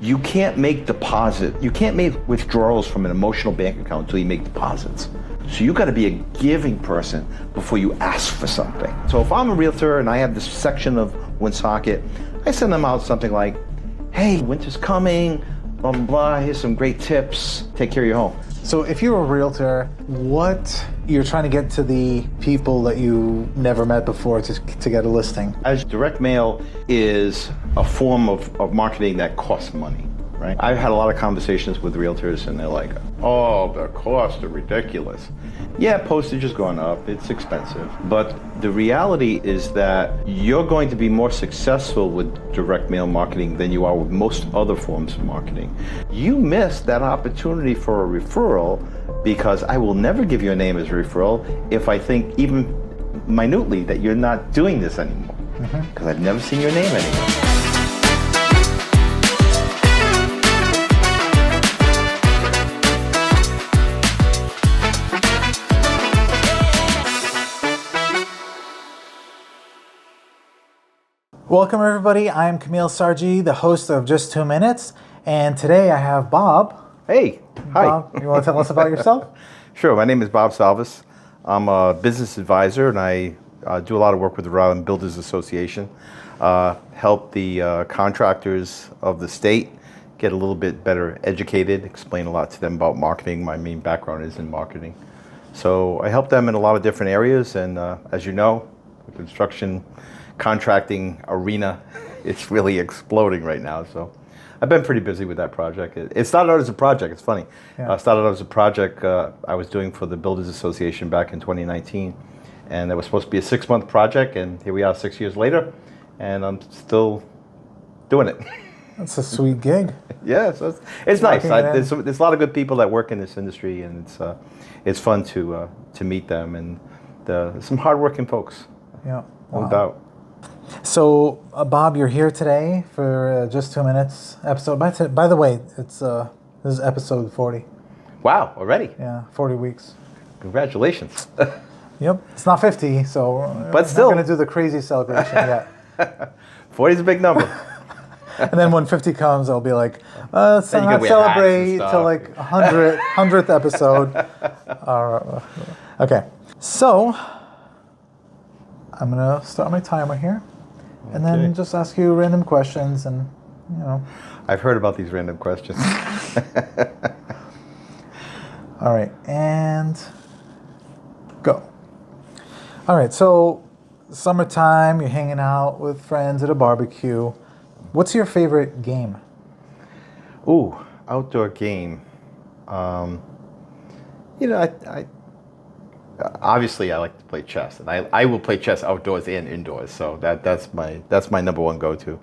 You can't make you can't make withdrawals from an emotional bank account until you make deposits. So you got to be a giving person before you ask for something. So if I'm a realtor and I have this section of Woonsocket, I send them out something like, hey, winter's coming, blah, blah, blah, here's some great tips, take care of your home. So if you're a realtor, you're trying to get to the people that you never met before to get a listing? As direct mail is a form of marketing that costs money, right? I've had a lot of conversations with realtors and they're like, oh, the costs are ridiculous. Yeah, postage has gone up, it's expensive. But the reality is that you're going to be more successful with direct mail marketing than you are with most other forms of marketing. You missed that opportunity for a referral because I will never give you a name as a referral if I think even minutely that you're not doing this anymore. Because I've never seen your name anymore. Welcome everybody, I'm Kamil Sarji, the host of Just 2 Minutes, and today I have Bob. Hey, hi. Bob, you want to tell us about yourself? Sure, my name is Bob Salvas. I'm a business advisor and I do a lot of work with the Rhode Island Builders Association. Help the contractors of the state get a little bit better educated, explain a lot to them about marketing. My main background is in marketing. So I help them in a lot of different areas, and as you know, the construction contracting arena, it's really exploding right now. So I've been pretty busy with that project. It started out as a project, it's funny. Yeah. Started out as a project I was doing for the Builders Association back in 2019. And it was supposed to be a 6-month project, and here we are 6 years later, and I'm still doing it. That's a sweet gig. Yeah, so it's nice. There's a lot of good people that work in this industry, and it's fun to meet them, and some hardworking folks. Yeah, No doubt. So, Bob, you're here today for Just 2 Minutes episode. By the way, this is episode 40. Wow, already? Yeah, 40 weeks. Congratulations. Yep, it's not 50, so but still, we're not going to do the crazy celebration yet. 40 is a big number. And then when 50 comes, I'll be like, let's not celebrate till like 100th episode. Okay, so I'm going to start my timer here. And then just ask you random questions and, you know. I've heard about these random questions. All right, and go. All right, so summertime, you're hanging out with friends at a barbecue. What's your favorite game? Ooh, outdoor game. I obviously I like to play chess, and I will play chess outdoors and indoors. So that's my number one go-to.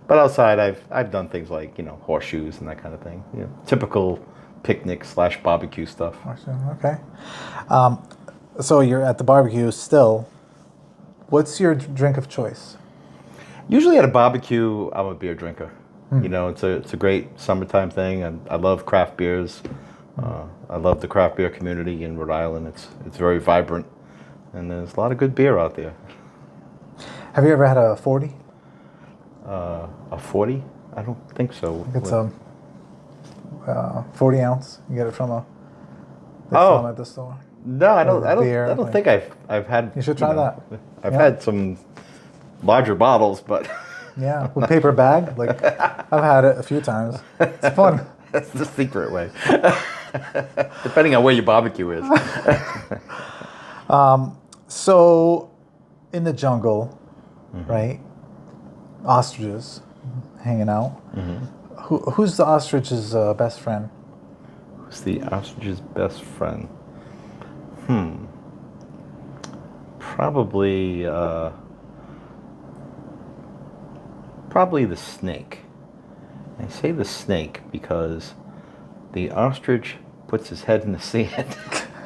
But outside, I've done things like horseshoes and that kind of thing. Typical picnic / barbecue stuff. Okay. So you're at the barbecue still. What's your drink of choice? Usually at a barbecue, I'm a beer drinker. It's a great summertime thing, and I love craft beers. I love the craft beer community in Rhode Island. It's very vibrant, and there's a lot of good beer out there. Have you ever had a 40? A 40? I don't think so. It's a 40 ounce. You get it from sell them at the store. No, I don't think I've had. You should try that. I've had some larger bottles, but yeah, with paper bag. Like I've had it a few times. It's fun. That's the secret way. Depending on where your barbecue is. So, in the jungle, right? Ostriches hanging out. Who's the ostrich's best friend? Who's the ostrich's best friend? Probably the snake. I say the snake because the ostrich puts his head in the sand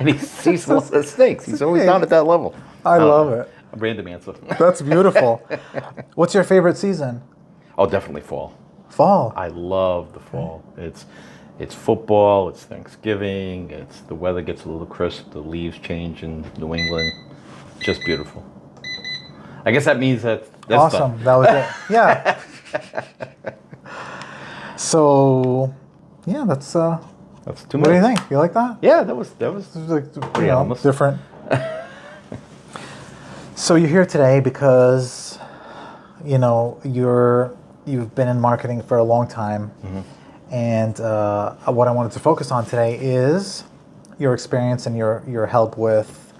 and he sees the snakes. He's always down at that level. I love it. A random answer. That's beautiful. What's your favorite season? Oh, definitely fall. Fall. I love the fall. It's football, it's Thanksgiving, the weather gets a little crisp, the leaves change in New England. It's just beautiful. I guess that means that's awesome. Done. That was it. Yeah. So, yeah, that's. That's 2 What do you minutes. think? You like that? Yeah, that was It's like, pretty almost. different. So you're here today because, you've been in marketing for a long time, and what I wanted to focus on today is your experience and your help with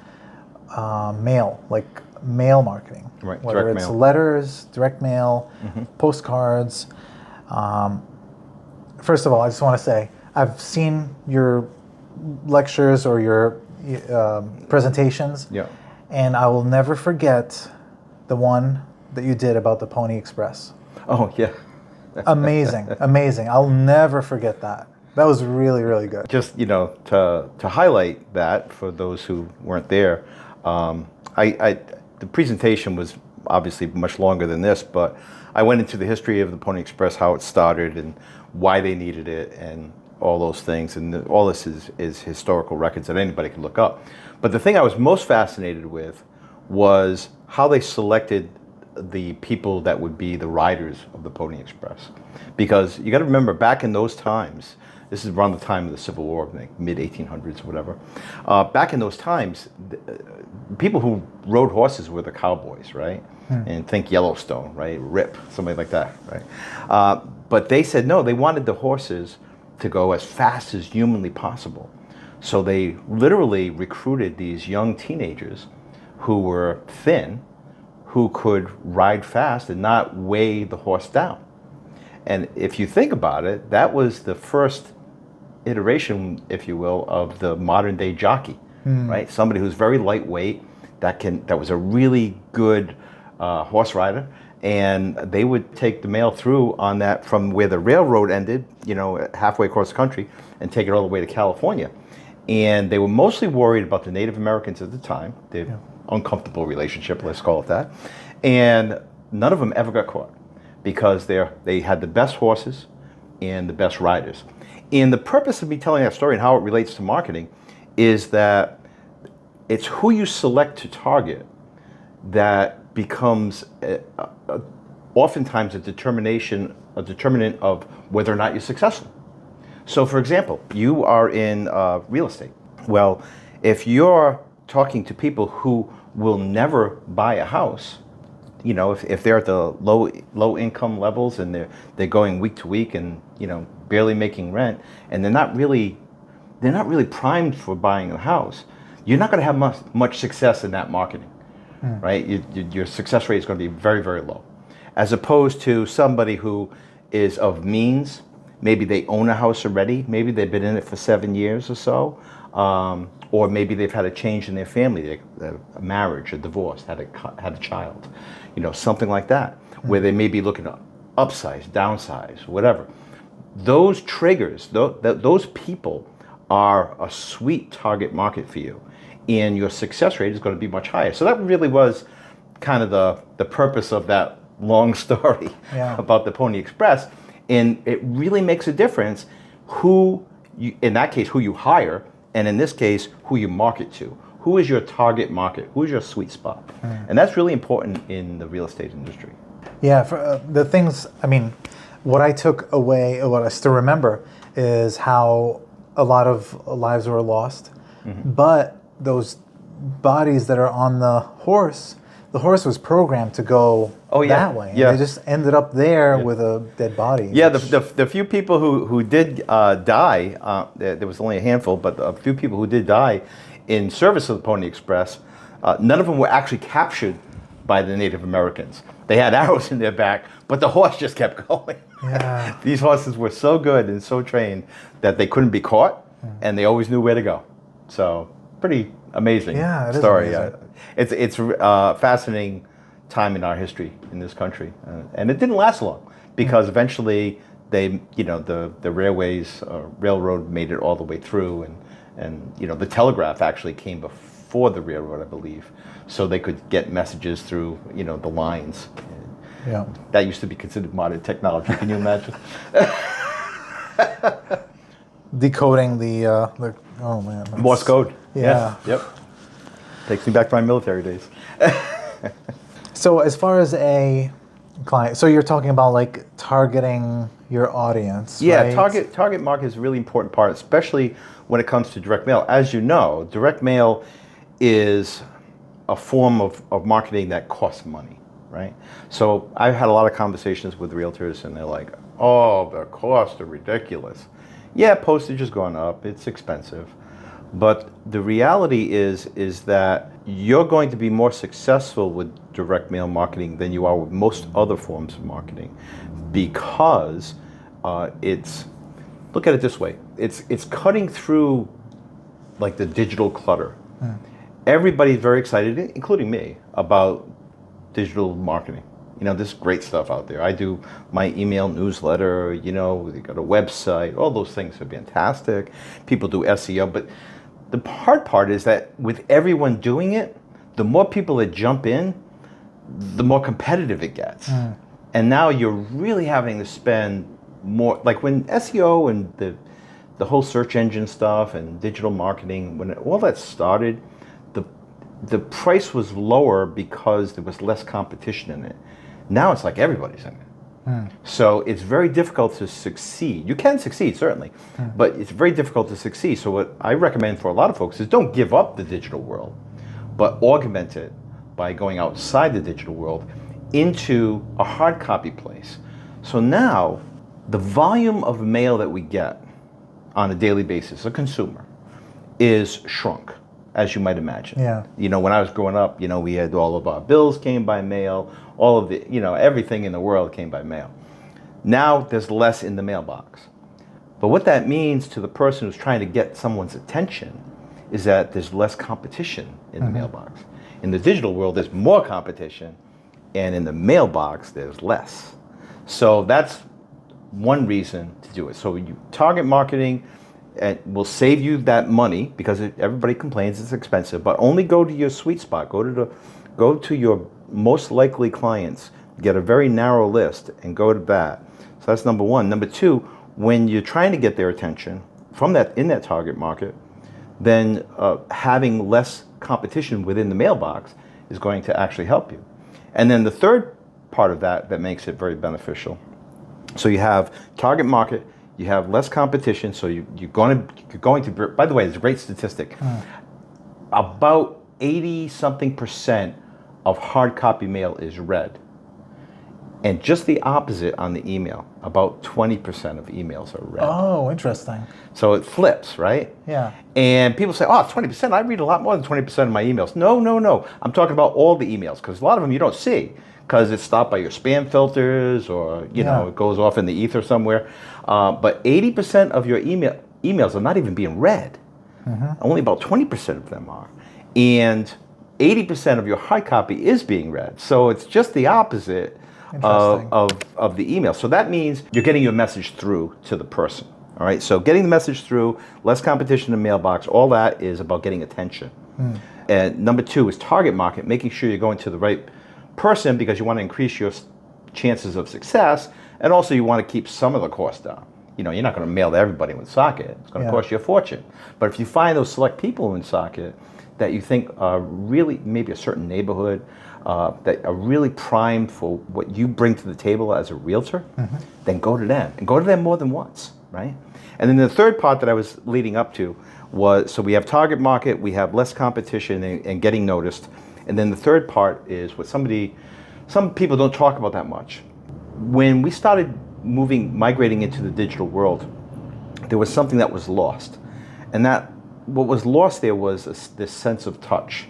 mail, like mail marketing, Right, whether direct it's mail. letters, direct mail, postcards. First of all, I just want to say I've seen your lectures or your presentations, Yeah. and I will never forget the one that you did about the Pony Express. Oh, yeah. Amazing, amazing. I'll never forget that. That was really, really good. Just, to highlight that for those who weren't there, the presentation was obviously much longer than this, but I went into the history of the Pony Express, how it started and why they needed it and all those things. And all this is historical records that anybody can look up. But the thing I was most fascinated with was how they selected the people that would be the riders of the Pony Express. Because you got to remember, back in those times, this is around the time of the Civil War, like mid-1800s or whatever. Back in those times, people who rode horses were the cowboys, right? And think Yellowstone, right? Rip, somebody like that, right? But they said no, they wanted the horses to go as fast as humanly possible. So they literally recruited these young teenagers who were thin, who could ride fast and not weigh the horse down. And if you think about it, that was the first iteration, if you will, of the modern day jockey, right? Somebody who's very lightweight, that was a really good horse rider, and they would take the mail through on that from where the railroad ended, halfway across the country, and take it all the way to California. And they were mostly worried about the Native Americans at the time, their uncomfortable relationship, let's call it that. And none of them ever got caught because they had the best horses and the best riders. And the purpose of me telling that story and how it relates to marketing is that it's who you select to target that becomes oftentimes a determinant of whether or not you're successful. So, for example, you are in real estate. Well, if you're talking to people who will never buy a house, if they're at the low income levels and they're going week to week and barely making rent, and they're not really primed for buying a house, you're not going to have much success in that marketing, right? Your success rate is going to be very, very low, as opposed to somebody who is of means. Maybe they own a house already. Maybe they've been in it for 7 years or so, or maybe they've had a change in their family, a marriage, a divorce, had a child, something like that, where they may be looking to upsize, downsize, whatever. Those triggers, those people are a sweet target market for you, and your success rate is going to be much higher. So that really was kind of the purpose of that long story about the Pony Express. And it really makes a difference in that case, who you hire, and in this case, who you market to. Who is your target market? Who is your sweet spot? And that's really important in the real estate industry. Yeah, for the things, what I took away, what I still remember, is how a lot of lives were lost. But those bodies that are on the horse was programmed to go that way. Yeah. They just ended up there with a dead body. Yeah, the few people who did die, there was only a handful, but a few people who did die in service of the Pony Express, none of them were actually captured by the Native Americans. They had arrows in their back, but the horse just kept going. Yeah. These horses were so good and so trained that they couldn't be caught, and they always knew where to go. So, pretty amazing story. Is amazing. It's a fascinating time in our history in this country, and it didn't last long because eventually the railways, railroad made it all the way through, and the telegraph actually came before the railroad, I believe, so they could get messages through the lines. Yeah. That used to be considered modern technology. Can you imagine? Decoding the oh man. Morse code. Yeah. Yep. Takes me back to my military days. So as far as a client, so you're talking about like targeting your audience. Yeah, right? target market is a really important part, especially when it comes to direct mail. As you know, direct mail is a form of marketing that costs money, right? So I've had a lot of conversations with realtors and they're like, oh, the costs are ridiculous. Yeah, postage has gone up, it's expensive. But the reality is that you're going to be more successful with direct mail marketing than you are with most other forms of marketing, because it's, look at it this way, it's cutting through like the digital clutter. Everybody's very excited, including me, about digital marketing. You know, there's great stuff out there. I do my email newsletter, you know, we got a website, all those things are fantastic. People do SEO, but the hard part is that with everyone doing it, the more people that jump in, the more competitive it gets. And now you're really having to spend more, like when SEO and the whole search engine stuff and digital marketing, when all that started, the price was lower because there was less competition in it. Now it's like everybody's in it. So it's very difficult to succeed. You can succeed, certainly, but it's very difficult to succeed. So what I recommend for a lot of folks is don't give up the digital world, but augment it by going outside the digital world into a hard copy place. So now the volume of mail that we get on a daily basis, a consumer, is shrunk, as you might imagine. Yeah. You know, when I was growing up, you know, we had all of our bills came by mail, all of the, you know, everything in the world came by mail. Now there's less in the mailbox. But what that means to the person who's trying to get someone's attention is that there's less competition in the mailbox. In the digital world, there's more competition, and in the mailbox, there's less. So that's one reason to do it. So you target marketing, and will save you that money because everybody complains it's expensive, but only go to your sweet spot. Go to your most likely clients, get a very narrow list and go to that. So that's number one. Number two, when you're trying to get their attention from in that target market, then having less competition within the mailbox is going to actually help you. And then the third part of that makes it very beneficial. So you have target market, you have less competition, so you're going to, by the way, it's a great statistic. About 80-something% of hard copy mail is read. And just the opposite on the email. About 20% of emails are read. Oh, interesting. So it flips, right? Yeah. And people say, oh, 20%, I read a lot more than 20% of my emails. No. I'm talking about all the emails, because a lot of them you don't see, because it's stopped by your spam filters, or you know, it goes off in the ether somewhere. But 80% of your emails are not even being read. Only about 20% of them are. And 80% of your hard copy is being read. So it's just the opposite of the email. So that means you're getting your message through to the person. All right. So getting the message through, less competition in the mailbox, all that is about getting attention. And number two is target market, making sure you're going to the right person because you want to increase your chances of success, and also you want to keep some of the cost down. You know, you're not going to mail to everybody in Socket. It's going to cost you a fortune. But if you find those select people in Socket that you think are really, maybe a certain neighborhood, that are really primed for what you bring to the table as a realtor, then go to them. And go to them more than once, right? And then the third part that I was leading up to was, so we have target market, we have less competition and getting noticed. And then the third part is what some people don't talk about that much. When we started migrating into the digital world, there was something that was lost. And that what was lost there was this sense of touch.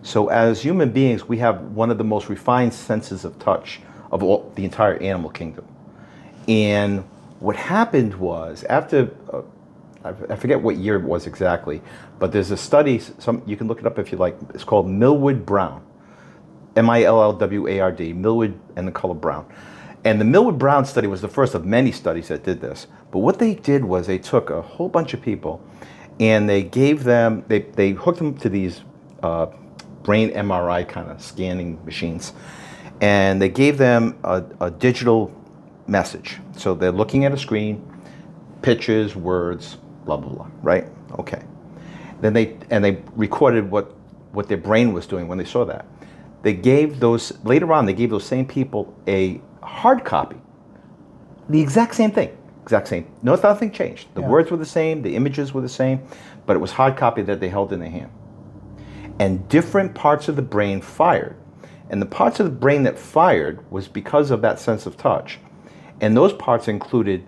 So as human beings, we have one of the most refined senses of touch of the entire animal kingdom. And what happened was, after, I forget what year it was exactly, but there's a study, you can look it up if you like, it's called Millward-Brown, Millward, Millward and the color brown. And the Millward-Brown study was the first of many studies that did this. But what they did was they took a whole bunch of people and they gave them, they hooked them to these brain MRI kind of scanning machines. And they gave them a digital message. So they're looking at a screen, pictures, words, blah, blah, blah, right? Okay. Then they recorded what their brain was doing when they saw that. Later on, they gave those same people a hard copy. The exact same thing. Exact same. No, nothing changed. The words were the same, the images were the same, but it was hard copy that they held in their hand. And different parts of the brain fired. And the parts of the brain that fired was because of that sense of touch. And those parts included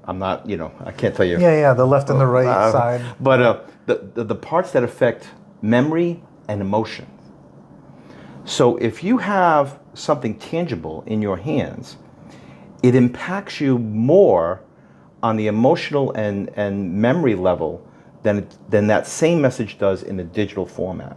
I'm not, I can't tell you. Yeah, the left and the right side. But the parts that affect memory and emotion. So if you have something tangible in your hands, it impacts you more on the emotional and memory level than that same message does in the digital format.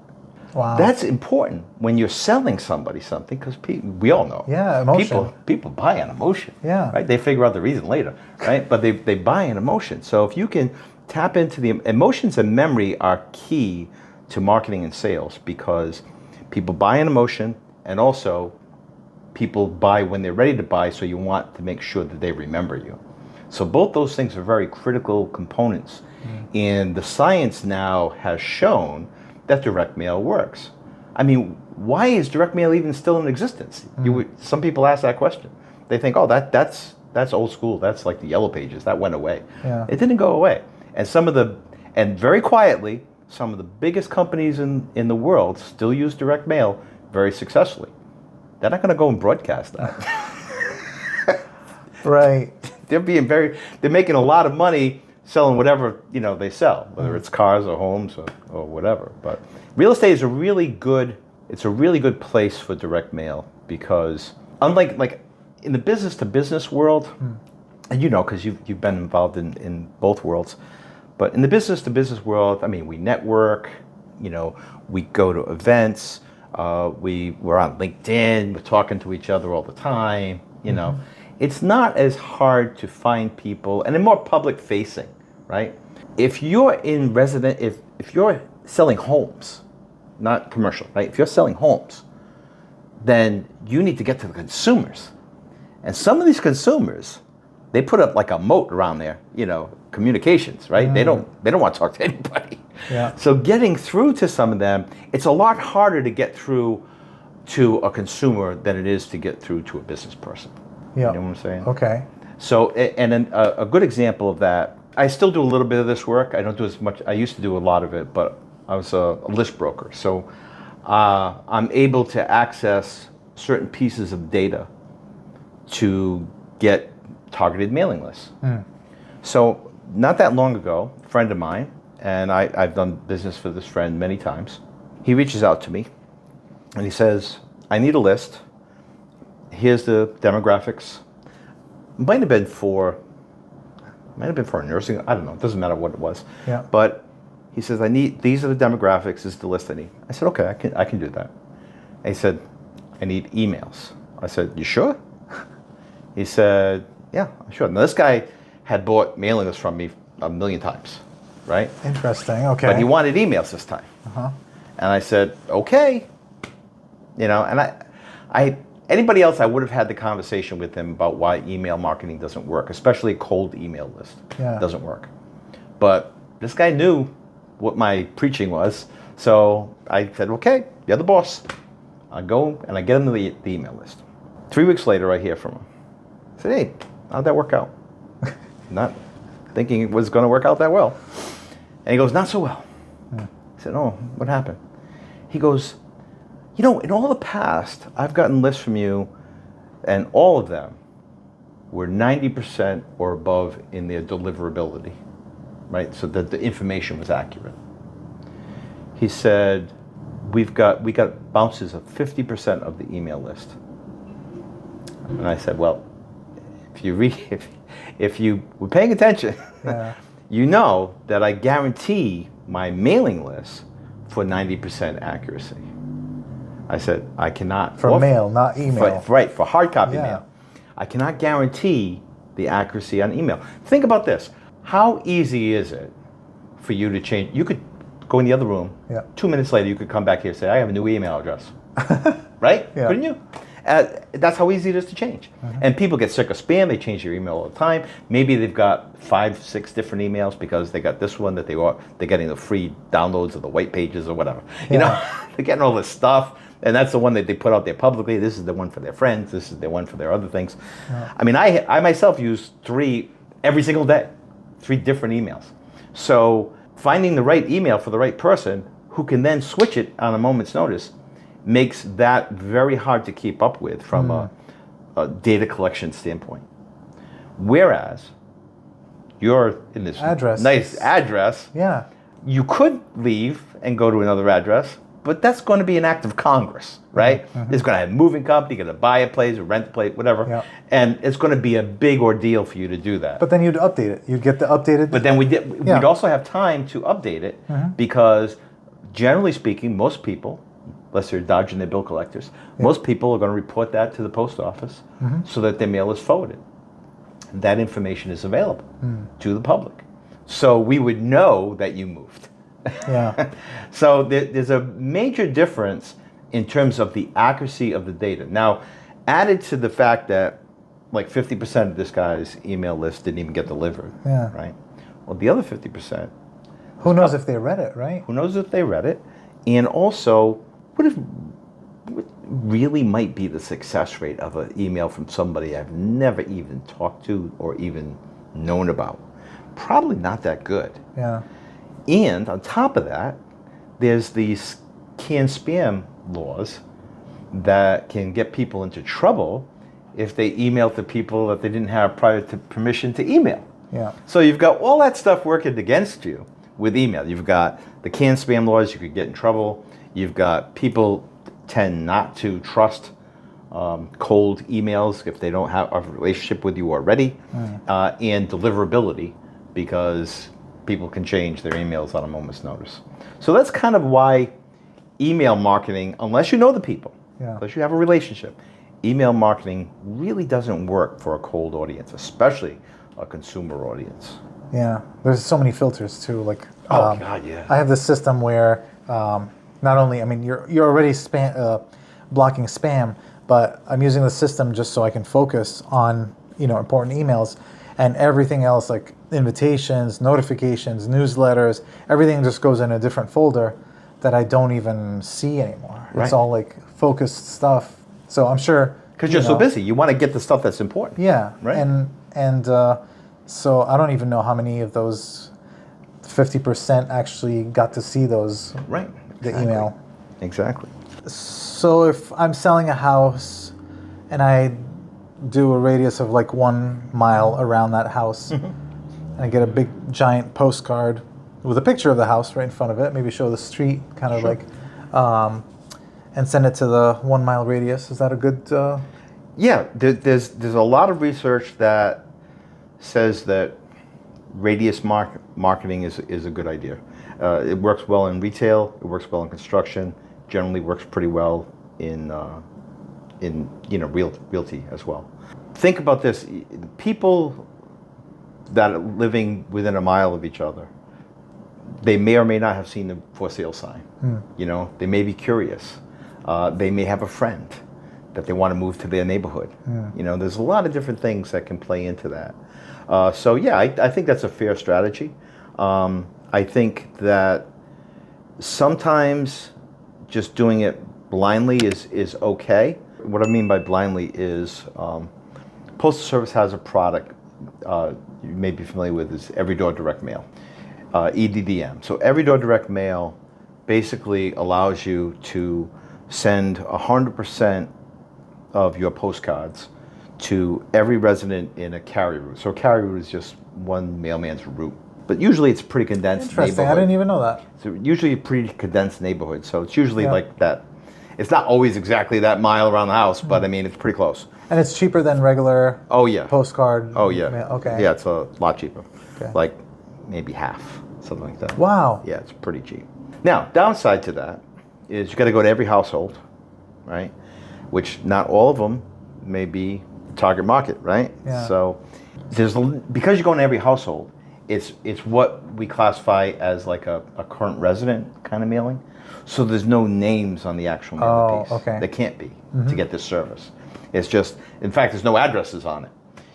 Wow. That's important when you're selling somebody something, because we all know. Yeah, emotion. People buy an emotion. Yeah. Right? They figure out the reason later, right? But they buy an emotion. So if you can tap into the emotions and memory are key to marketing and sales, because people buy an emotion, and also people buy when they're ready to buy, so you want to make sure that they remember you. So both those things are very critical components. And the science now has shown that direct mail works. I mean, why is direct mail even still in existence? Some people ask that question. They think, oh, that's old school. That's like the Yellow Pages. That went away. Yeah. It didn't go away. And very quietly, some of the biggest companies in the world still use direct mail very successfully. They're not going to go and broadcast that. Right. They're making a lot of money selling whatever they sell, whether it's cars or homes or whatever. But real estate is a really good place for direct mail, because unlike like in the business to business world, and because you've been involved in both worlds, but in the business to business world, I mean, we network, we go to events, we're on LinkedIn, we're talking to each other all the time, It's not as hard to find people, and they're more public facing, right? If you're if you're selling homes, not commercial, right? If you're selling homes, then you need to get to the consumers. And some of these consumers, they put up like a moat around their, communications, right? They don't want to talk to anybody. Yeah. So getting through to some of them, it's a lot harder to get through to a consumer than it is to get through to a business person. Yeah. You know what I'm saying? Okay. So, and then a good example of that, I still do a little bit of this work. I don't do as much. I used to do a lot of it, but I was a list broker. So I'm able to access certain pieces of data to get targeted mailing lists. So not that long ago, a friend of mine, and I've done business for this friend many times, he reaches out to me and he says, I need a list. Here's the demographics. Might have been for a nursing, I don't know, it doesn't matter what it was. Yeah. But he says, these are the demographics, this is the list I need. I said, okay, I can do that. And he said, I need emails. I said, you sure? He said, yeah, I'm sure. Now this guy had bought mailing lists from me a million times, right? Interesting, okay. But he wanted emails this time. And I said, okay. And anybody else, I would have had the conversation with him about why email marketing doesn't work, especially a cold email list. Yeah. Doesn't work. But this guy knew what my preaching was, so I said, okay, you're the boss. I go and I get him the email list. 3 weeks later, I hear from him. I said, hey, how'd that work out? Not thinking it was going to work out that well. And he goes, not so well. I said, oh, what happened? He goes, in all the past, I've gotten lists from you, and all of them were 90% or above in their deliverability, right? So that the information was accurate. He said, we got bounces of 50% of the email list. And I said, well, if you were paying attention, you know that I guarantee my mailing list for 90% accuracy. I said, I cannot. For mail, not email. For hard copy mail. I cannot guarantee the accuracy on email. Think about this. How easy is it for you to change? You could go in the other room. 2 minutes later, you could come back here and say, I have a new email address. Right? Yeah. Couldn't you? That's how easy it is to change. And people get sick of spam. They change their email all the time. Maybe they've got 5, 6 different emails because they got this one that they're getting the free downloads of the white pages or whatever. They're getting all this stuff. And that's the one that they put out there publicly. This is the one for their friends. This is the one for their other things. I mean, I myself use 3 every single day, 3 different emails. So finding the right email for the right person who can then switch it on a moment's notice makes that very hard to keep up with from a data collection standpoint. Whereas you're in this nice address, you could leave and go to another address, but that's going to be an act of Congress, right? It's going to have a moving company, you're going to buy a place or rent a place, whatever. And it's going to be a big ordeal for you to do that. But then you'd update it. You'd get the updated. But then we'd also have time to update it because generally speaking, most people, unless they're dodging their bill collectors, most people are going to report that to the post office so that their mail is forwarded. That information is available to the public. So we would know that you moved. So there's a major difference in terms of the accuracy of the data. Now, added to the fact that like 50% of this guy's email list didn't even get delivered, right? Well, the other 50%... Who knows if they read it, right? Who knows if they read it? And also, what really might be the success rate of an email from somebody I've never even talked to or even known about? Probably not that good. And on top of that, there's these canned spam laws that can get people into trouble if they email to people that they didn't have prior to permission to email. So you've got all that stuff working against you with email. You've got the canned spam laws, you could get in trouble. You've got people tend not to trust cold emails if they don't have a relationship with you already, and deliverability, because people can change their emails on a moment's notice. So that's kind of why email marketing, unless you know the people, unless you have a relationship, email marketing really doesn't work for a cold audience, especially a consumer audience. There's so many filters too. Like, oh God, yeah. I have this system where not only, I mean, you're already blocking spam, but I'm using the system just so I can focus on important emails, and everything else like invitations, notifications, newsletters, everything just goes in a different folder that I don't even see anymore. It's all like focused stuff. So I'm sure because you're so busy, you want to get the stuff that's important. Right. And so I don't even know how many of those 50% actually got to see those. The email. Exactly. So if I'm selling a house and I do a radius of like 1 mile around that house, and I get a big giant postcard with a picture of the house right in front of it, maybe show the street, kind of like, and send it to the 1 mile radius. Is that a good? There's a lot of research that says that radius marketing is a good idea. It works well in retail. It works well in construction. Generally works pretty well in realty as well. Think about this: people that are living within a mile of each other, they may or may not have seen the for sale sign. They may be curious. They may have a friend that they want to move to their neighborhood. There's a lot of different things that can play into that. I think that's a fair strategy. I think that sometimes just doing it blindly is okay. What I mean by blindly is Postal Service has a product you may be familiar with, is Every Door Direct Mail, EDDM. So Every Door Direct Mail basically allows you to send 100% of your postcards to every resident in a carrier route. So a carrier route is just one mailman's route. But usually it's pretty condensed Interesting. neighborhood. I didn't even know that. So usually a pretty condensed neighborhood. So it's usually like that. It's not always exactly that mile around the house, but I mean, it's pretty close. And it's cheaper than regular postcard? Oh, yeah. Mail. Okay. Yeah, it's a lot cheaper. Like maybe half, something like that. Wow. Yeah, it's pretty cheap. Now, downside to that is you got to go to every household, right? Which not all of them may be target market, right? Yeah. So because you're going to every household, it's what we classify as like a current resident kind of mailing. So there's no names on the actual mailing piece. Okay. There can't be to get this service. It's just, in fact, there's no addresses on it.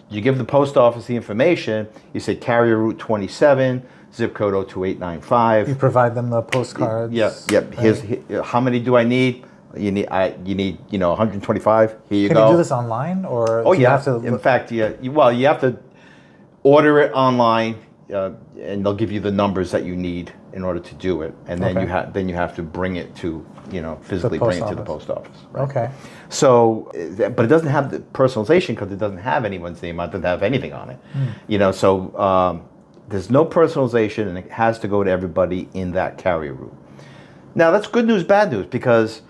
You give the post office the information, you say carrier route 27, zip code 02895. You provide them the postcards. Here's how many do I need? You need 125. Here you Can go. you do this online, or Oh do you yeah. have to? In fact, yeah. You have to order it online, and they'll give you the numbers that you need in order to do it, and then you have to bring it to physically bring it to the post office. Right? Okay. So, but it doesn't have the personalization because it doesn't have anyone's name. It doesn't have anything on it. So there's no personalization, and it has to go to everybody in that carrier route. Now that's good news, bad news, because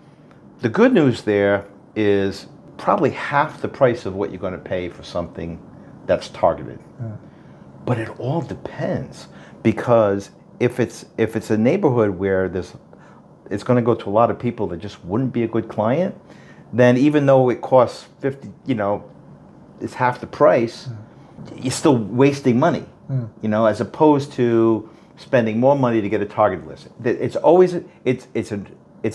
the good news there is probably half the price of what you're going to pay for something that's targeted. But it all depends, because if it's a neighborhood where it's going to go to a lot of people that just wouldn't be a good client, then even though it costs 50, it's half the price, you're still wasting money, as opposed to spending more money to get a target list. It's always it's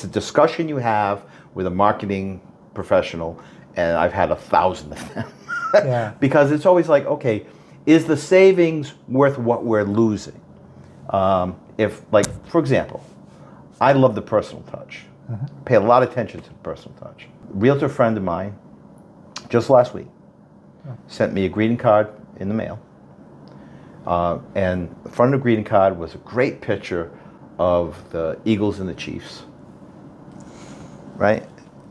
a discussion you have with a marketing professional, and I've had 1,000 of them. Yeah. Because it's always like, okay, is the savings worth what we're losing? If, like, for example, I love the personal touch. Pay a lot of attention to the personal touch. A realtor friend of mine, just last week, sent me a greeting card in the mail. And the front of the greeting card was a great picture of the Eagles and the Chiefs, right?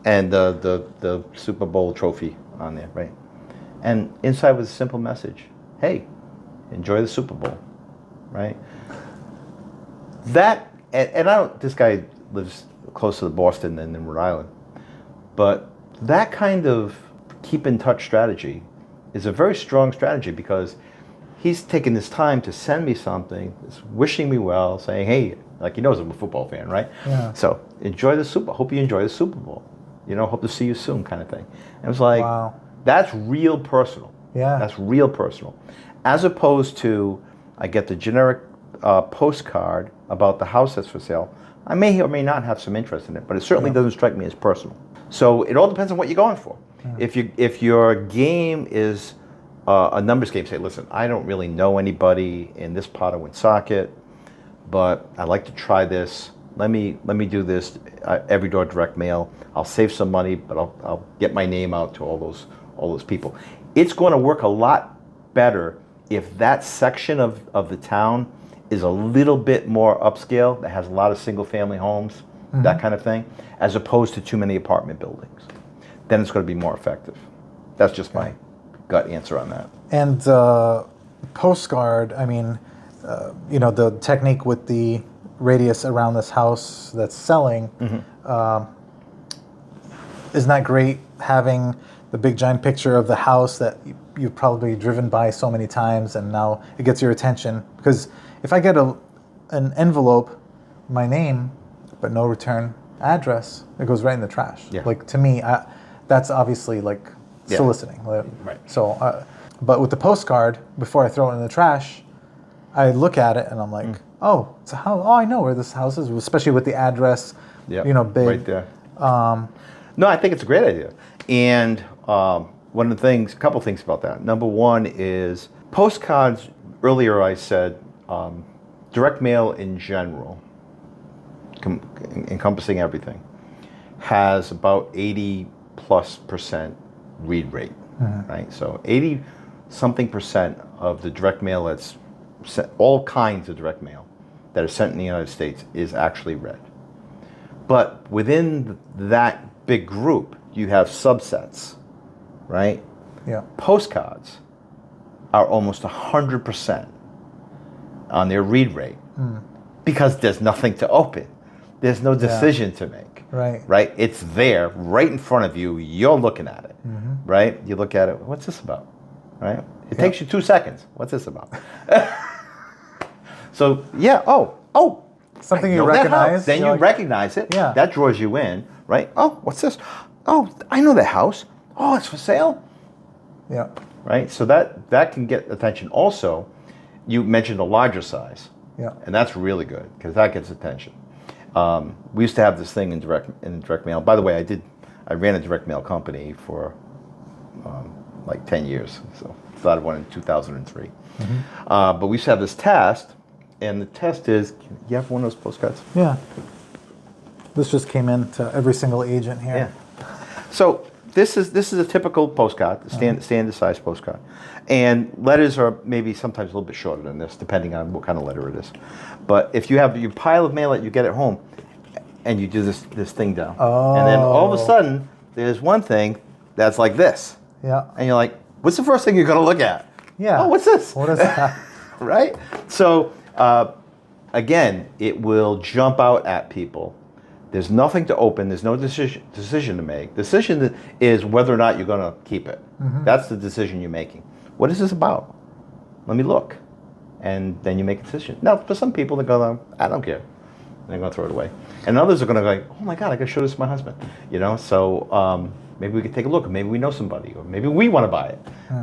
And the Super Bowl trophy on there, right? And inside was a simple message: hey, enjoy the Super Bowl, right? That, and I don't, this guy lives closer to Boston than in Rhode Island, but that kind of keep in touch strategy is a very strong strategy, because he's taking this time to send me something, wishing me well, saying, hey, like he knows I'm a football fan, right? Yeah. So enjoy the Super Bowl. Hope you enjoy the Super Bowl. Hope to see you soon, kind of thing. And it was like, wow. That's real personal. Yeah. That's real personal. As opposed to, I get the generic postcard about the house that's for sale. I may or may not have some interest in it, but it certainly doesn't strike me as personal. So it all depends on what you're going for. If your game is a numbers game, say, listen, I don't really know anybody in this part of Woonsocket, but I'd like to try this. Let me do this every door direct mail. I'll save some money, but I'll get my name out to all those people. It's going to work a lot better if that section of the town is a little bit more upscale, that has a lot of single family homes, that kind of thing, as opposed to too many apartment buildings. Then it's going to be more effective. That's just my gut answer on that. And postcard, I mean, the technique with the radius around this house that's selling, isn't that great, having the big giant picture of the house that you've probably driven by so many times, and now it gets your attention? Because if I get an envelope, my name, but no return address, it goes right in the trash. Yeah. Like, to me, that's obviously like soliciting. Right. So, but with the postcard, before I throw it in the trash, I look at it and I'm like, oh, it's a house. Oh, I know where this house is, especially with the address, big. Right there. No, I think it's a great idea. And one of the things, a couple things about that. Number one is postcards. Earlier I said direct mail in general, encompassing everything, has about 80+% read rate, right? So 80-something% of the direct mail that's sent, all kinds of direct mail that are sent in the United States, is actually read. But within that big group, you have subsets, right? Yeah. Postcards are almost 100% on their read rate because there's nothing to open. There's no decision to make. Right? It's there, right in front of you. You're looking at it, right? You look at it. What's this about? Right? It takes you 2 seconds. What's this about? So something I you know that recognize. house. Then you like, recognize it. Yeah. That draws you in, right? Oh, what's this? Oh, I know that house. Oh, it's for sale. Yeah. Right? So that can get attention. Also, you mentioned a larger size. Yeah. And that's really good because that gets attention. We used to have this thing in direct mail. By the way, I ran a direct mail company for like 10 years. So started one in 2003. But we used to have this test, and the test is, you have one of those postcards? Yeah. This just came in to every single agent here. Yeah. So this is a typical postcard, standard size postcard, and letters are maybe sometimes a little bit shorter than this, depending on what kind of letter it is. But if you have your pile of mail that you get at home, and you do this thing down, and then all of a sudden there's one thing that's like this, and you're like, what's the first thing you're going to look at? Yeah. Oh, what's this? What is that? Right? So, again, it will jump out at people. There's nothing to open. There's no decision to make. Decision is whether or not you're going to keep it. That's the decision you're making. What is this about? Let me look. And then you make a decision. Now, for some people, they're going to, I don't care. They're going to throw it away. And others are going to go, oh my God, I got to show this to my husband. So maybe we could take a look. Or maybe we know somebody. Or maybe we want to buy it.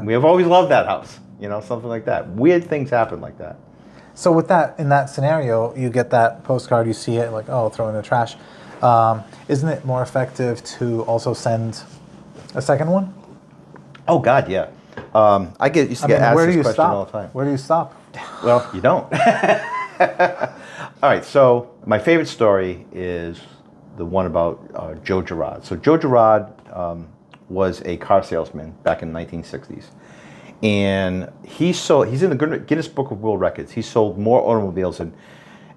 We have always loved that house. Something like that. Weird things happen like that. So with that, in that scenario, you get that postcard, you see it, like, oh, throw it in the trash. Isn't it more effective to also send a second one? Oh God, yeah. I used to get asked this question all the time. Where do you stop? Well, you don't. All right, so my favorite story is the one about Joe Girard. So Joe Girard was a car salesman back in the 1960s. And he's in the Guinness Book of World Records. He sold more automobiles than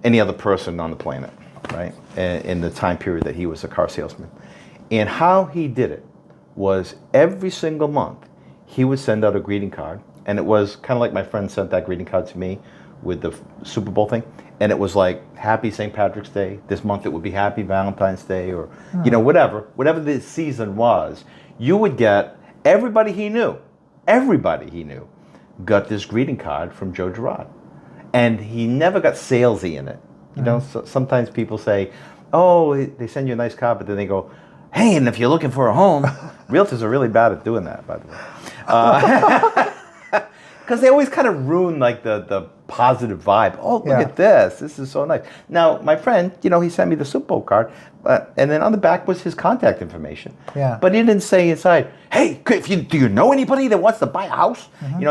any other person on the planet, right? In the time period that he was a car salesman. And how he did it was every single month, he would send out a greeting card. And it was kind of like my friend sent that greeting card to me with the Super Bowl thing. And it was like, Happy St. Patrick's Day. This month it would be Happy Valentine's Day, or, whatever the season was. You would get everybody he knew got this greeting card from Joe Girard. And he never got salesy in it. So sometimes people say, oh, they send you a nice card, but then they go, hey, and if you're looking for a home, realtors are really bad at doing that, by the way. Because they always kind of ruin like the positive vibe. Oh, look at this. This is so nice. Now, my friend, he sent me the Super Bowl card, and then on the back was his contact information. Yeah. But he didn't say inside, hey, do you know anybody that wants to buy a house? He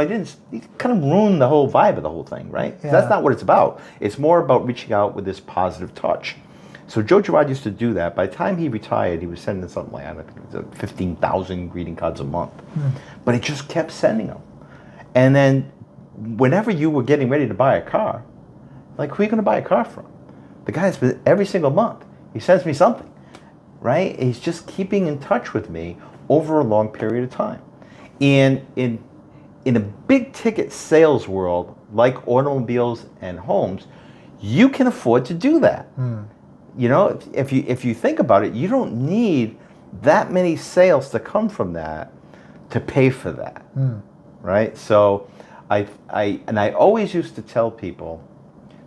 kind of ruined the whole vibe of the whole thing, right? Yeah. That's not what it's about. It's more about reaching out with this positive touch. So Joe Girard used to do that. By the time he retired, he was sending something like, I think it was 15,000 greeting cards a month. But he just kept sending them. And then whenever you were getting ready to buy a car, like, who are you going to buy a car from? The guy's been every single month. He sends me something, right? He's just keeping in touch with me over a long period of time. And in a big ticket sales world, like automobiles and homes, you can afford to do that. If you think about it, you don't need that many sales to come from that to pay for that. Right? So I always used to tell people,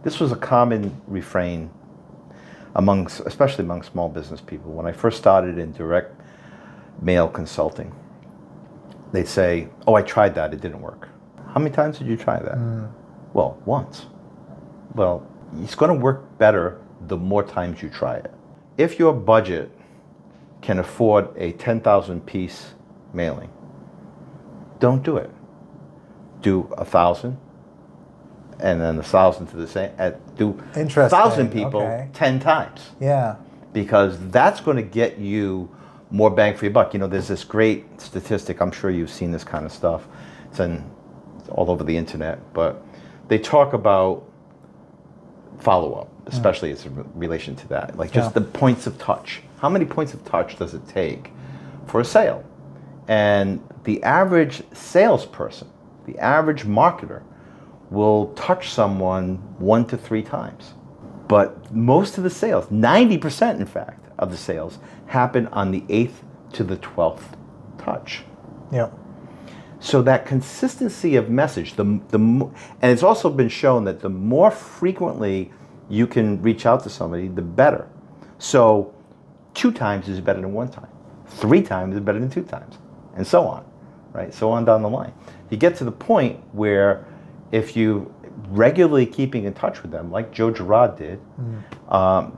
this was a common refrain especially among small business people. When I first started in direct mail consulting, they'd say, oh, I tried that, it didn't work. How many times did you try that? Well, once. Well, it's going to work better the more times you try it. If your budget can afford a 10,000 piece mailing, don't do it. Do 1,000, and then 1,000 to the same. Do 1,000 people 10 times. Yeah. Because that's going to get you more bang for your buck. There's this great statistic. I'm sure you've seen this kind of stuff. It's all over the internet, but they talk about follow-up, especially as in relation to that. Like just the points of touch. How many points of touch does it take for a sale? And the average salesperson, the average marketer, will touch someone 1 to 3 times. But most of the sales, 90% in fact, of the sales happen on the 8th to the 12th touch. Yeah. So that consistency of message, and it's also been shown that the more frequently you can reach out to somebody, the better. So 2 times is better than 1 time. 3 times is better than 2 times, and so on, right? So on down the line. You get to the point where if you regularly keeping in touch with them, like Joe Girard did,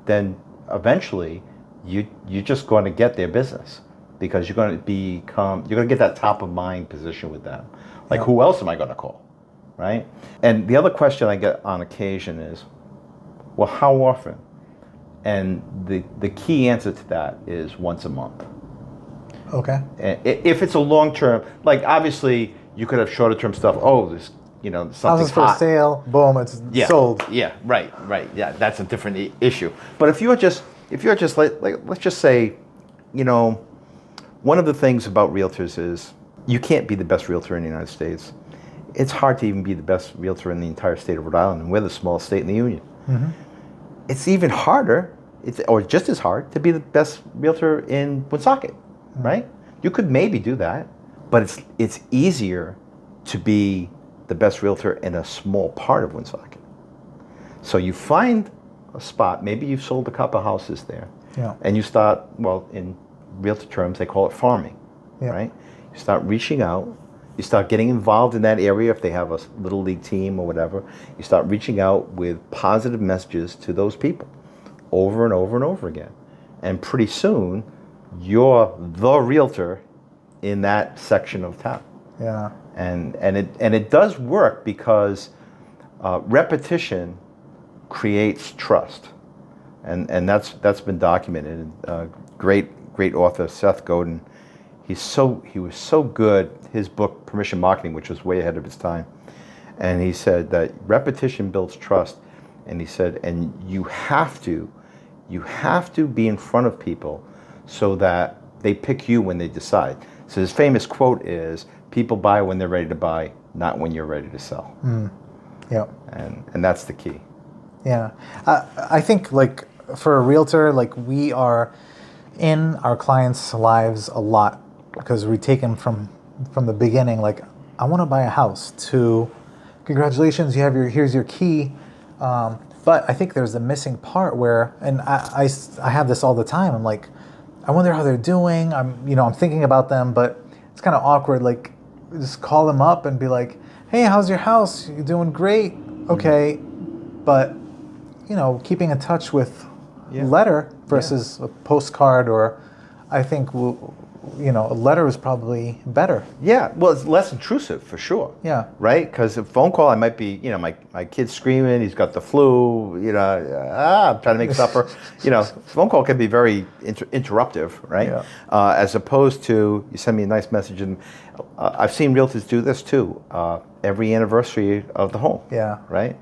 then eventually you're just going to get their business, because you're going to get that top of mind position with them. Like, who else am I going to call, right? And the other question I get on occasion is, well, how often And the key answer to that is once a month. Okay. If it's a long term, like obviously you could have shorter term stuff. Oh, this, something's Houses for hot. sale, boom, it's sold. Yeah, right. Yeah, that's a different issue. But if you're just like let's just say, one of the things about realtors is you can't be the best realtor in the United States. It's hard to even be the best realtor in the entire state of Rhode Island, and we're the smallest state in the union. Mm-hmm. It's even harder, or just as hard, to be the best realtor in Woonsocket. Right? You could maybe do that, but it's easier to be the best realtor in a small part of Woonsocket. So you find a spot, maybe you've sold a couple houses there, and you start, in realtor terms, they call it farming, right? You start reaching out, you start getting involved in that area if they have a little league team or whatever. You start reaching out with positive messages to those people over and over and over again. And pretty soon, you're the realtor in that section of town. Yeah. And it does work because repetition creates trust, and that's been documented. Great author Seth Godin, he was so good. His book Permission Marketing, which was way ahead of its time, and he said that repetition builds trust, and he said, and you have to be in front of people so that they pick you when they decide. So his famous quote is, people buy when they're ready to buy, not when you're ready to sell. Yeah. And that's the key. Yeah. I think like for a realtor, like we are in our clients' lives a lot because we take them from the beginning, like, I want to buy a house, to congratulations, here's your key. But I think there's a missing part where, and I have this all the time, I'm like, I wonder how they're doing. I'm thinking about them, but it's kind of awkward. Like, just call them up and be like, "Hey, how's your house? You're doing great." Okay, but keeping in touch with letter versus a postcard, or I think a letter is probably better. Yeah, well, it's less intrusive for sure. Yeah. Right? Because a phone call, I might be, my kid's screaming, he's got the flu, I'm trying to make supper. Phone call can be very interruptive, right? Yeah. As opposed to, you send me a nice message, and I've seen realtors do this too, every anniversary of the home. Yeah. Right?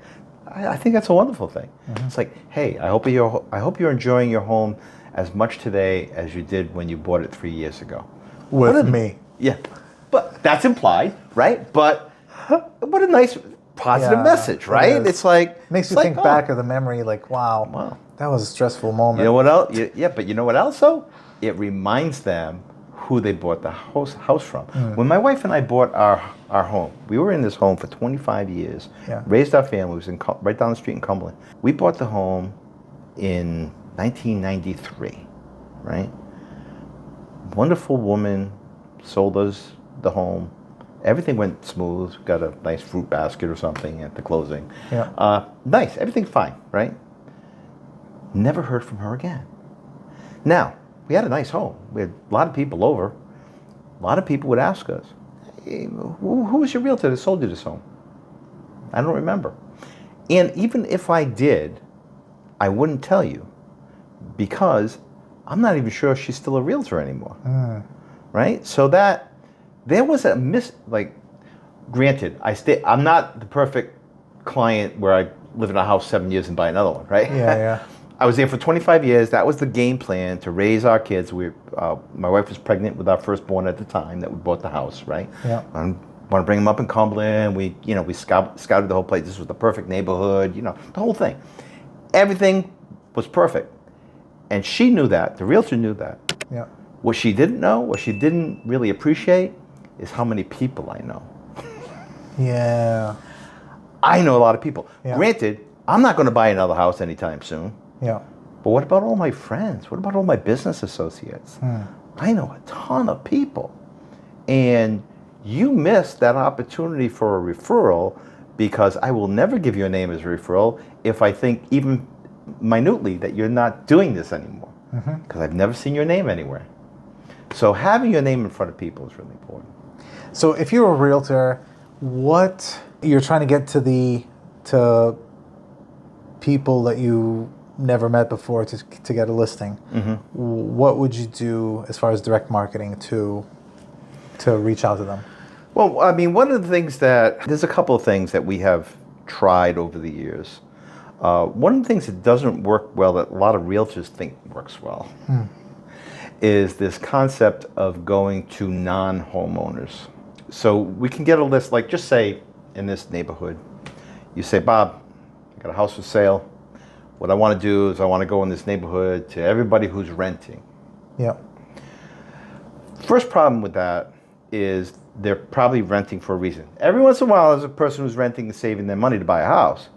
I think that's a wonderful thing. Mm-hmm. It's like, hey, I hope you're enjoying your home as much today as you did when you bought it 3 years ago. With me. Yeah. But that's implied, right? But what a nice positive message, right? It's like... Makes you think back of the memory, like, wow, that was a stressful moment. You know what else? Yeah, but you know what else, though? It reminds them who they bought the house from. When my wife and I bought our home, we were in this home for 25 years, raised our family, it was right down the street in Cumberland. We bought the home in 1993, right? Wonderful woman sold us the home. Everything went smooth. Got a nice fruit basket or something at the closing. Yeah. Nice. Everything fine, right? Never heard from her again. Now, we had a nice home. We had a lot of people over. A lot of people would ask us, hey, who was your realtor that sold you this home? I don't remember. And even if I did, I wouldn't tell you, because I'm not even sure she's still a realtor anymore, right? So that there was a granted, I'm not the perfect client where I live in a house 7 years and buy another one, right? Yeah. I was there for 25 years. That was the game plan, to raise our kids. My wife was pregnant with our firstborn at the time that we bought the house, right? Yeah. I want to bring them up in Cumberland. We scouted the whole place. This was the perfect neighborhood, the whole thing. Everything was perfect. And she knew that. The realtor knew that. Yeah. What she didn't know, what she didn't really appreciate, is how many people I know. Yeah. I know a lot of people. Yeah. Granted, I'm not going to buy another house anytime soon. Yeah. But what about all my friends? What about all my business associates? I know a ton of people. And you missed that opportunity for a referral, because I will never give you a name as a referral if I think even minutely that you're not doing this anymore, because I've never seen your name anywhere. So having your name in front of people is really important. So if you're a realtor, what you're trying to get to people that you never met before to get a listing, what would you do as far as direct marketing to reach out to them? Well, I mean, one of the things there's a couple of things that we have tried over the years. One of the things that doesn't work well, that a lot of realtors think works well, is this concept of going to non-homeowners. So we can get a list, like just say in this neighborhood, you say, Bob, I got a house for sale. What I want to do is I want to go in this neighborhood to everybody who's renting. Yeah. First problem with that is they're probably renting for a reason. Every once in a while, there's a person who's renting and saving their money to buy a house.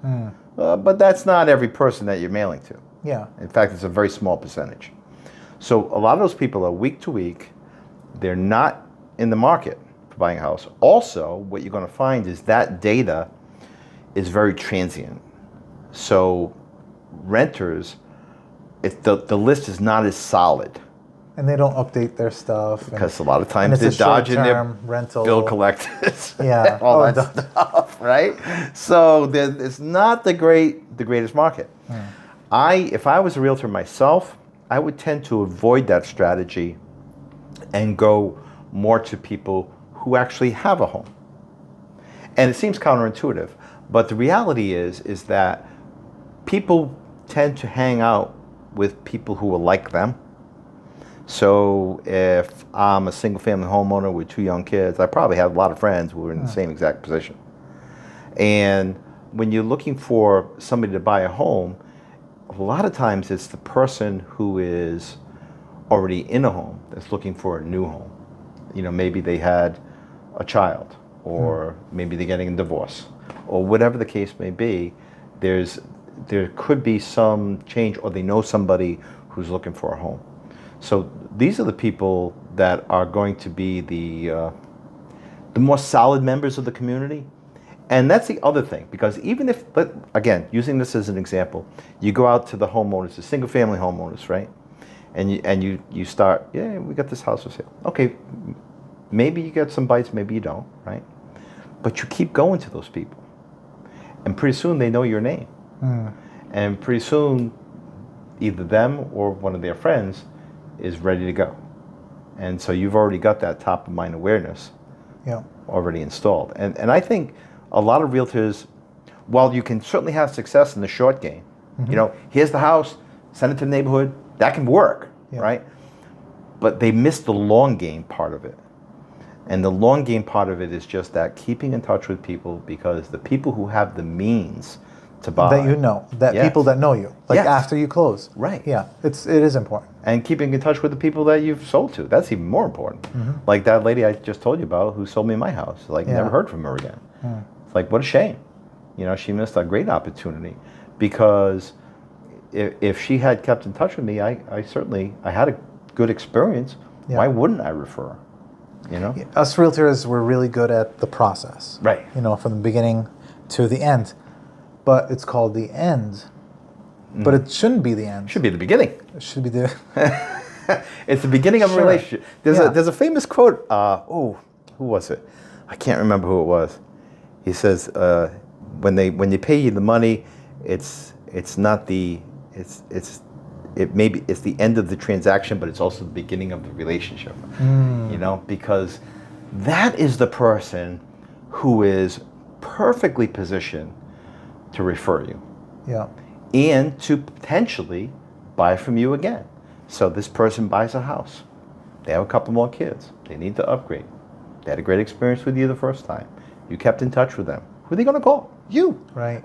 But that's not every person that you're mailing to. Yeah. In fact, it's a very small percentage. So a lot of those people are week to week. They're not in the market for buying a house. Also, what you're going to find is that data is very transient. So renters, the list is not as solid. And they don't update their stuff. Because a lot of times they're dodging their rental bill collectors. Yeah. all that stuff, right? So it's not the greatest market. If I was a realtor myself, I would tend to avoid that strategy and go more to people who actually have a home. And it seems counterintuitive, but the reality is that people tend to hang out with people who are like them. So if I'm a single family homeowner with 2 young kids, I probably have a lot of friends who are in the same exact position. And when you're looking for somebody to buy a home, a lot of times it's the person who is already in a home that's looking for a new home. You know, maybe they had a child, or maybe they're getting a divorce, or whatever the case may be. There could be some change, or they know somebody who's looking for a home. So these are the people that are going to be the more solid members of the community. And that's the other thing, because even if, but again, using this as an example, you go out to the homeowners, the single family homeowners, right? And you start, yeah, we got this house for sale. Okay, maybe you get some bites, maybe you don't, right? But you keep going to those people. And pretty soon they know your name. And pretty soon either them or one of their friends is ready to go. And so you've already got that top of mind awareness already installed. And I think a lot of realtors, while you can certainly have success in the short game, you know, here's the house, send it to the neighborhood, that can work, right? But they miss the long game part of it. And the long game part of it is just that keeping in touch with people, because the people who have the means to buy. That you know, that people that know you, like after you close. Right. Yeah, it is important. And keeping in touch with the people that you've sold to, that's even more important. Like that lady I just told you about who sold me my house, like never heard from her again. It's like, what a shame. You know, she missed a great opportunity, because if she had kept in touch with me, I had a good experience. Why wouldn't I refer her? You know? Us realtors, we're really good at the process. Right. You know, from the beginning to the end. But it's called the end. But it shouldn't be the end. It should be the beginning. It should be the... It's the beginning of a relationship. There's a famous quote. Who was it? I can't remember who it was. He says, when they pay you the money, it's the end of the transaction, but it's also the beginning of the relationship. You know, because that is the person who is perfectly positioned to refer you. Yeah. And to potentially buy from you again. So this person buys a house. They have a couple more kids. They need to upgrade. They had a great experience with you the first time. You kept in touch with them. Who are they going to call? You. Right.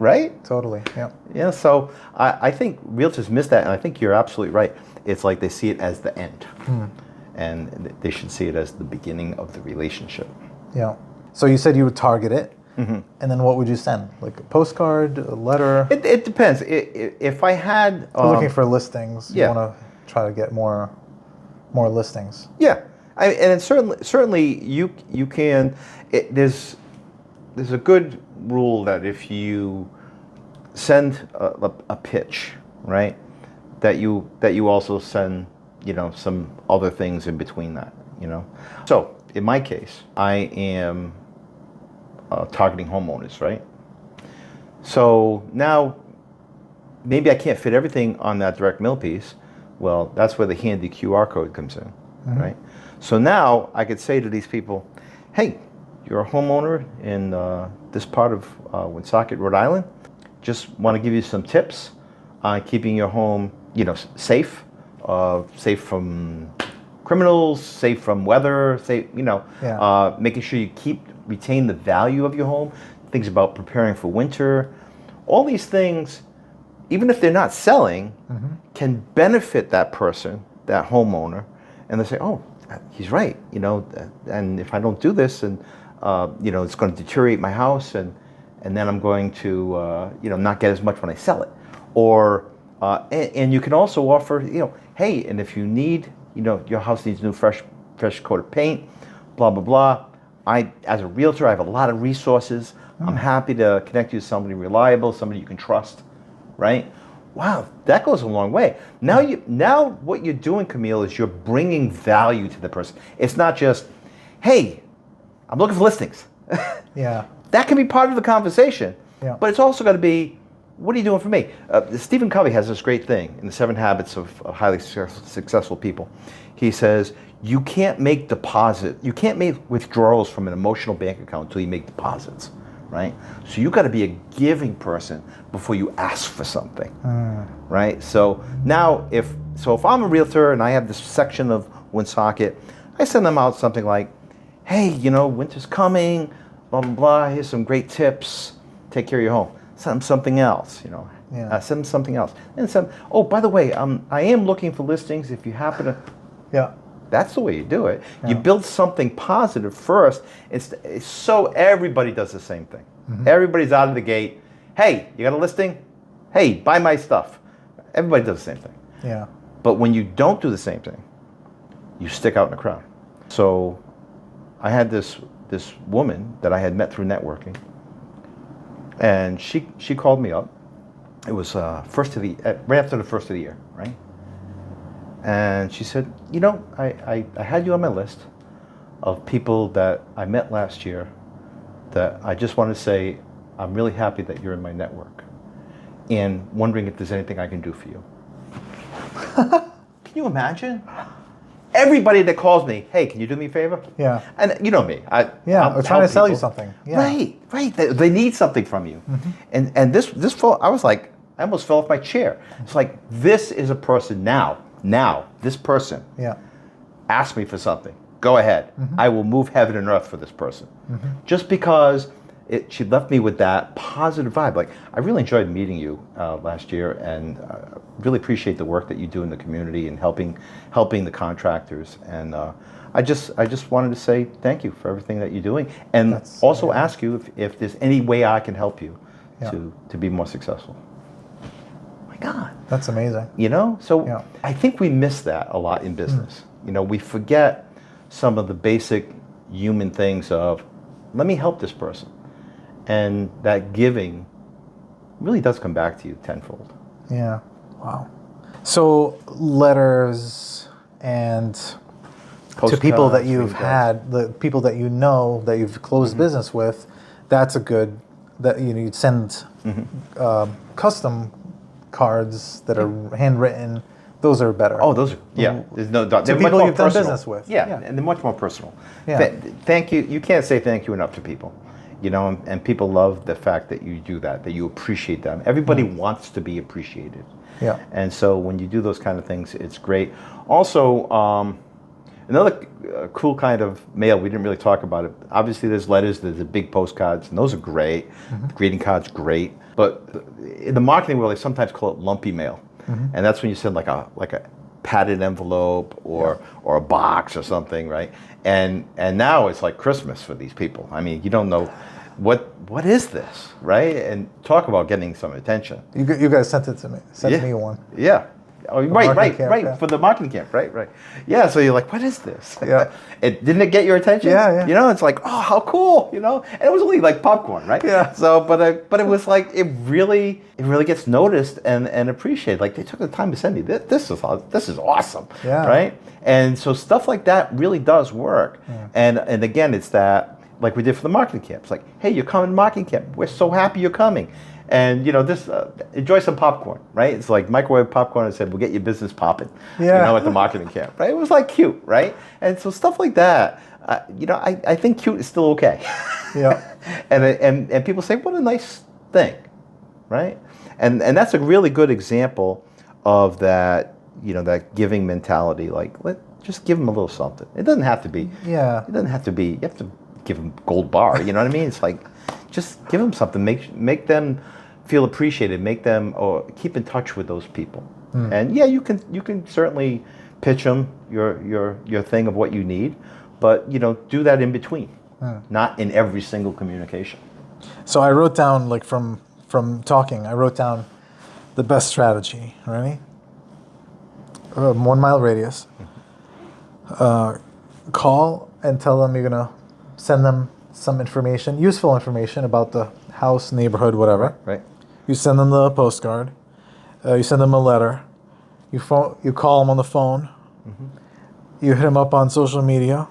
Right? Totally. Yeah. Yeah. So I think realtors miss that, and I think you're absolutely right. It's like they see it as the end, and they should see it as the beginning of the relationship. Yeah. So you said you would target it. And then what would you send? Like a postcard, a letter? It depends. If I had... looking for listings. You want to try to get more listings. Yeah. And it's certainly you can... There's a good rule that if you send a pitch, right, that you also send, you know, some other things in between that, you know. So in my case, I am... targeting homeowners, right? So now maybe I can't fit everything on that direct mail piece. Well, that's where the handy QR code comes in, right? So now I could say to these people, hey, you're a homeowner in this part of Woonsocket, Rhode Island. Just want to give you some tips on keeping your home, safe, safe from criminals, safe from weather, safe, making sure you retain the value of your home, things about preparing for winter. All these things, even if they're not selling, can benefit that person, that homeowner, and they say, oh, he's right, and if I don't do this, and it's going to deteriorate my house, and then I'm going to not get as much when I sell it. Or and you can also offer, hey, and if you need, your house needs new fresh coat of paint, blah blah blah. As a realtor, I have a lot of resources. I'm happy to connect you to somebody reliable, somebody you can trust, right? Wow, that goes a long way. Now what you're doing, Kamil, is you're bringing value to the person. It's not just, hey, I'm looking for listings. Yeah. That can be part of the conversation, but it's also got to be, what are you doing for me? Stephen Covey has this great thing in the 7 Habits of Highly Successful People. He says, you can't make withdrawals from an emotional bank account until you make deposits, right? So you got to be a giving person before you ask for something, right? So now, if I'm a realtor and I have this section of Woonsocket, I send them out something like, hey, winter's coming, blah, blah, blah, here's some great tips, take care of your home. Send them something else, send them something else. And oh, by the way, I am looking for listings if you happen to... Yeah. That's the way you do it. You build something positive first. It's so everybody does the same thing. Everybody's out of the gate. Hey, you got a listing? Hey, buy my stuff. Everybody does the same thing. Yeah. But when you don't do the same thing, you stick out in the crowd. So I had this woman that I had met through networking, and she called me up. It was right after the first of the year, right? And she said, I had you on my list of people that I met last year that I just want to say I'm really happy that you're in my network and wondering if there's anything I can do for you. Can you imagine? Everybody that calls me, hey, can you do me a favor? Yeah. And you know me. I'm trying to sell you something. Yeah. Right. They need something from you. And this phone, I was like, I almost fell off my chair. It's like, this is a person now, this person asked me for something. Go ahead. I will move heaven and earth for this person. Just because she left me with that positive vibe. Like, I really enjoyed meeting you last year, and really appreciate the work that you do in the community and helping the contractors. And I just wanted to say thank you for everything that you're doing, and also ask you if there's any way I can help you to be more successful. God, that's amazing. So I think we miss that a lot in business. We forget some of the basic human things of, let me help this person, and that giving really does come back to you tenfold. Yeah. Wow. So letters and Postcards, to people that you've had, the people that that you've closed business with, that's a good, that you'd send custom cards that are handwritten. Those are better. Oh, those are, there's no doubt. To people you've done business with. Yeah, and they're much more personal. Yeah. Thank you. You can't say thank you enough to people. And people love the fact that you do that you appreciate them. Everybody wants to be appreciated. Yeah. And so when you do those kind of things, it's great. Also, another cool kind of mail, we didn't really talk about it. Obviously, there's letters, there's the big postcards, and those are great. Greeting cards, great. But in the marketing world, they sometimes call it lumpy mail. And that's when you send like a padded envelope or a box or something, right? And now it's like Christmas for these people. I mean, you don't know what is this, right? And talk about getting some attention. You guys sent it to me. Sent me one. Yeah. Oh, right. Yeah. For the marketing camp, right. Yeah, so you're like, what is this? Yeah. Didn't it get your attention? Yeah. It's like, oh, how cool, and it was only like popcorn, right? Yeah. So, but it was like, it really gets noticed and appreciated. Like, they took the time to send me this is awesome, right? And so stuff like that really does work. Yeah. And again, it's that, like we did for the marketing camp. It's like, hey, you're coming to marketing camp. We're so happy you're coming. And this enjoy some popcorn, right? It's like microwave popcorn. I said, we'll get your business popping, Yeah. at the marketing camp, right? It was like cute, right? And so stuff like that, I think cute is still okay. Yeah. and people say, what a nice thing, right? And that's a really good example of that, that giving mentality. Like, just give them a little something. It doesn't have to be. Yeah. It doesn't have to be. You have to give them gold bar. You know what I mean? It's like, just give them something. Make them feel appreciated. Make them or keep in touch with those people. And yeah, you can certainly pitch them your thing of what you need, but do that in between, not in every single communication. So I wrote down, like, from talking, I wrote down the best strategy. Ready? 1 mile radius. Call and tell them you're gonna send them some information, useful information about the house, neighborhood, whatever. Right. You send them the postcard. You send them a letter. You call them on the phone. You hit them up on social media.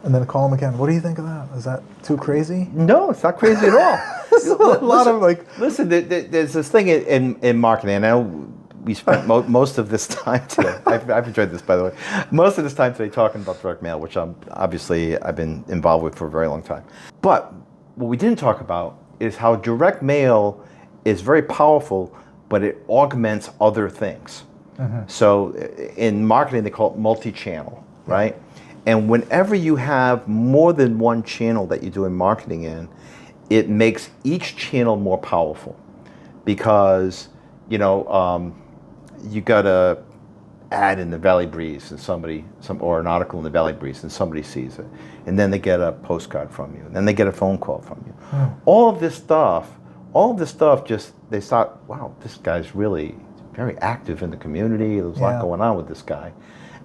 And then call them again. What do you think of that? Is that too crazy? No, it's not crazy at all. A lot of, like... Listen, there's this thing in marketing. And I know we spent most of this time today. I've enjoyed this, by the way. Most of this time today talking about direct mail, which I've been involved with for a very long time. But what we didn't talk about is how direct mail is very powerful, but it augments other things. So in marketing, they call it multi-channel, right? And whenever you have more than one channel that you're doing marketing in, it makes each channel more powerful because, you got a ad in the Valley Breeze and or an article in the Valley Breeze and somebody sees it. And then they get a postcard from you. And then they get a phone call from you. All of this stuff just, they start, wow, this guy's really very active in the community. There's a lot going on with this guy.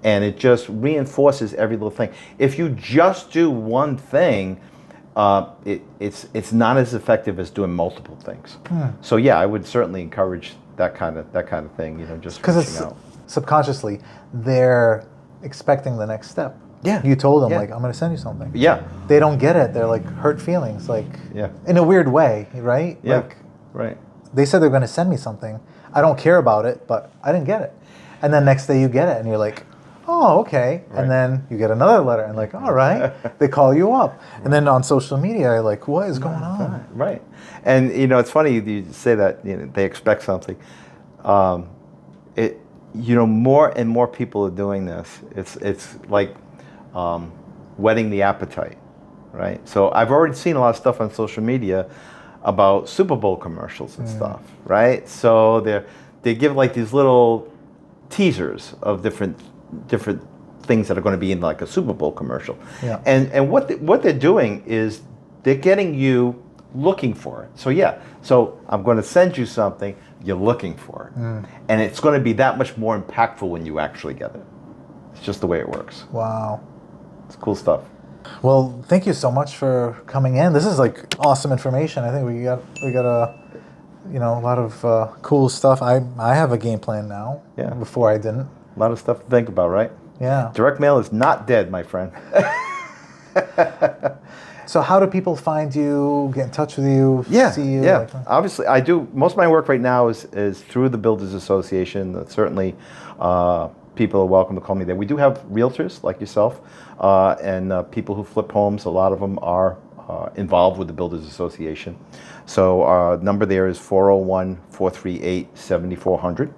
And it just reinforces every little thing. If you just do one thing, it's not as effective as doing multiple things. So yeah, I would certainly encourage that kind of thing. Just reaching out. Subconsciously, they're expecting the next step. Yeah. You told them, like, I'm going to send you something. Yeah. They don't get it. They're like hurt feelings, like, in a weird way, right? Yeah. Like, right. They said they're going to send me something. I don't care about it, but I didn't get it. And then next day you get it, and you're like, oh, okay. Right. And then you get another letter, and like, all right. They call you up. And then on social media, you're like, what is going on? Right. And, it's funny you say that they expect something. More and more people are doing this. It's like whetting the appetite, right? So I've already seen a lot of stuff on social media about Super Bowl commercials and stuff, right? So they give like these little teasers of different things that are going to be in like a Super Bowl commercial. Yeah. And what they're doing is they're getting you looking for it. So I'm going to send you something, you're looking for it. And it's going to be that much more impactful when you actually get it. It's just the way it works. Wow. It's cool stuff. Well, thank you so much for coming in. This is like awesome information. I think we got a lot of cool stuff. I have a game plan now. Yeah. Before I didn't. A lot of stuff to think about, right? Yeah. Direct mail is not dead, my friend. So how do people find you, get in touch with you, see you? Yeah, like, obviously I do. Most of my work right now is through the Builders Association. Certainly people are welcome to call me there. We do have realtors like yourself and people who flip homes. A lot of them are involved with the Builders Association. So our number there is 401-438-7400.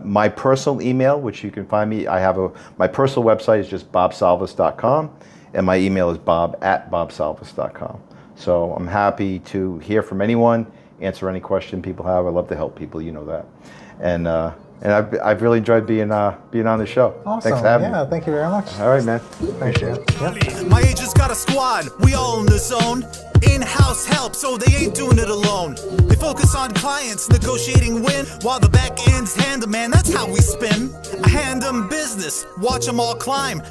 My personal email, which you can find me, my personal website is just bobsalvas.com, and my email is bob@bobsalvas.com. So I'm happy to hear from anyone, answer any question people have. I love to help people, you know that. And I've really enjoyed being on the show. Awesome. Thanks for having me. Yeah, thank you very much. All right, man. Appreciate it. Yeah. My agent's got a squad, we all in the zone. In-house help, so they ain't doing it alone. They focus on clients, negotiating win, while the back end's hand 'em, man, that's how we spin. I hand 'em business, watch 'em all climb.